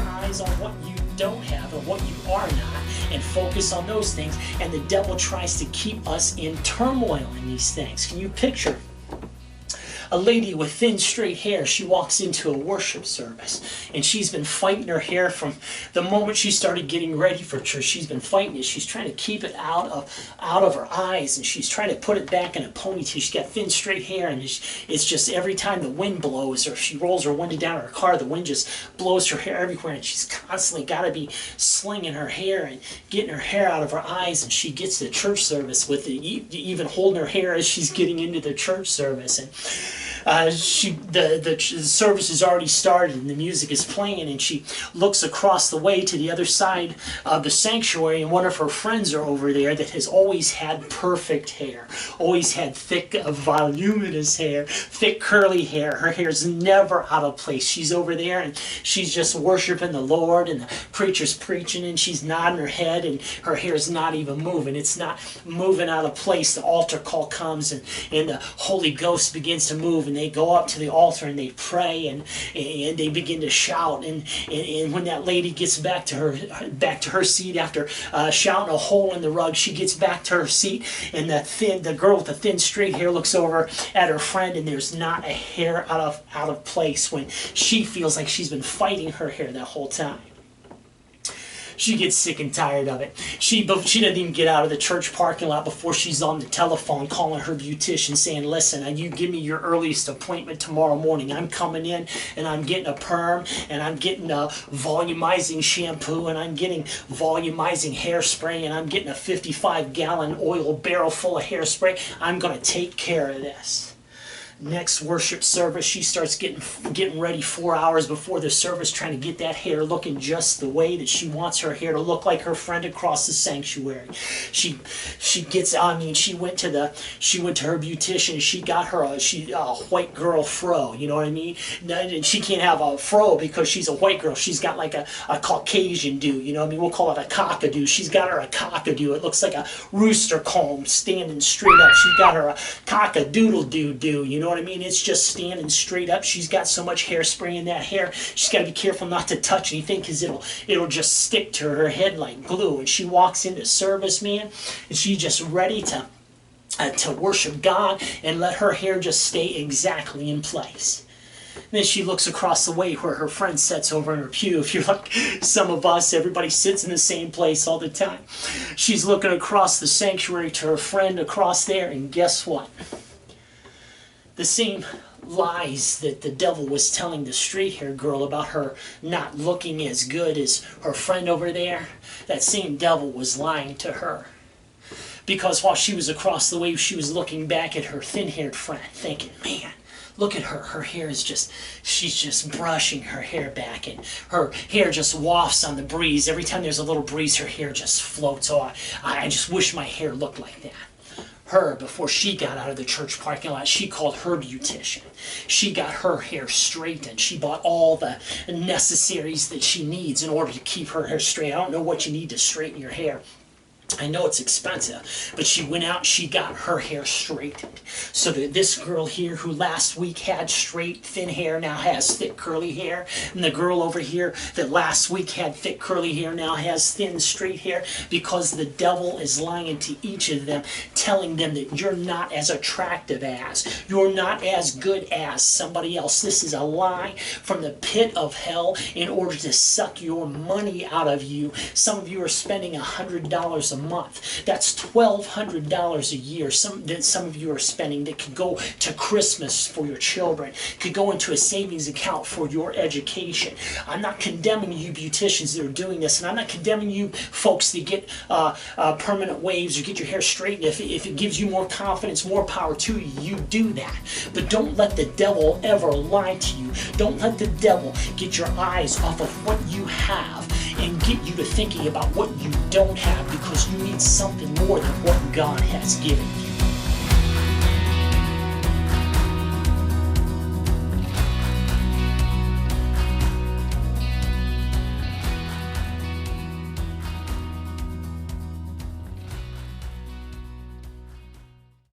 eyes on what you don't have and what you are not and focus on those things. And the devil tries to keep us in turmoil in these things. Can you picture a lady with thin, straight hair? She walks into a worship service, and she's been fighting her hair from the moment she started getting ready for church. She's been fighting it. She's trying to keep it out of her eyes, and she's trying to put it back in a ponytail. She's got thin, straight hair, and it's just every time the wind blows, or if she rolls her window down her car, the wind just blows her hair everywhere, and she's constantly got to be slinging her hair and getting her hair out of her eyes. And she gets to church service with even holding her hair as she's getting into the church service. And the service has already started and the music is playing, and she looks across the way to the other side of the sanctuary, and one of her friends are over there that has always had perfect hair, always had thick, voluminous hair, thick curly hair. Her hair's never out of place. She's over there and she's just worshiping the Lord, and the preacher's preaching, and she's nodding her head, and her hair's not even moving. It's not moving out of place. The altar call comes, and the Holy Ghost begins to move, and they go up to the altar and they pray, and they begin to shout, and when that lady gets back to her seat after shouting a hole in the rug, she gets back to her seat, and the girl with the thin straight hair looks over at her friend, and there's not a hair out of place when she feels like she's been fighting her hair that whole time. She gets sick and tired of it. She doesn't even get out of the church parking lot before she's on the telephone calling her beautician saying, listen, you give me your earliest appointment tomorrow morning. I'm coming in and I'm getting a perm, and I'm getting a volumizing shampoo, and I'm getting volumizing hairspray, and I'm getting a 55-gallon oil barrel full of hairspray. I'm going to take care of this. Next worship service, she starts getting ready 4 hours before the service, trying to get that hair looking just the way that she wants her hair to look, like her friend across the sanctuary. She went to her beautician, and she got her a white girl fro. You know what I mean? And she can't have a fro because she's a white girl. She's got like a Caucasian do. You know what I mean? We'll call it a cockadoo. She's got her a cockadoo. It looks like a rooster comb standing straight up. She's got her a cockadoodle-doo. You know what I mean? It's just standing straight up. She's got so much hairspray in that hair. She's got to be careful not to touch anything, because it'll just stick to her head like glue. And she walks into service, man, and she's just ready to worship God and let her hair just stay exactly in place. Then she looks across the way where her friend sits over in her pew. If you're like some of us, everybody sits in the same place all the time. She's looking across the sanctuary to her friend across there, and guess what? The same lies that the devil was telling the straight-haired girl about her not looking as good as her friend over there, that same devil was lying to her. Because while she was across the way, she was looking back at her thin-haired friend, thinking, man, look at her. Her hair is she's just brushing her hair back, and her hair just wafts on the breeze. Every time there's a little breeze, her hair just floats off. I just wish my hair looked like that. Her, before she got out of the church parking lot, she called her beautician. She got her hair straightened. She bought all the necessaries that she needs in order to keep her hair straight. I don't know what you need to straighten your hair. I know it's expensive, but she went out, she got her hair straightened. So that this girl here, who last week had straight, thin hair, now has thick, curly hair. And the girl over here that last week had thick, curly hair, now has thin, straight hair, because the devil is lying to each of them, telling them that you're not as attractive as, you're not as good as somebody else. This is a lie from the pit of hell in order to suck your money out of you. Some of you are spending $100 a month. That's $1,200 a year. Some of you are spending that could go to Christmas for your children, could go into a savings account for your education. I'm not condemning you beauticians that are doing this, and I'm not condemning you folks that get permanent waves or get your hair straightened. If it gives you more confidence, more power to you, you do that. But don't let the devil ever lie to you. Don't let the devil get your eyes off of what you have and get you to thinking about what you don't have, because you need something more than what God has given you.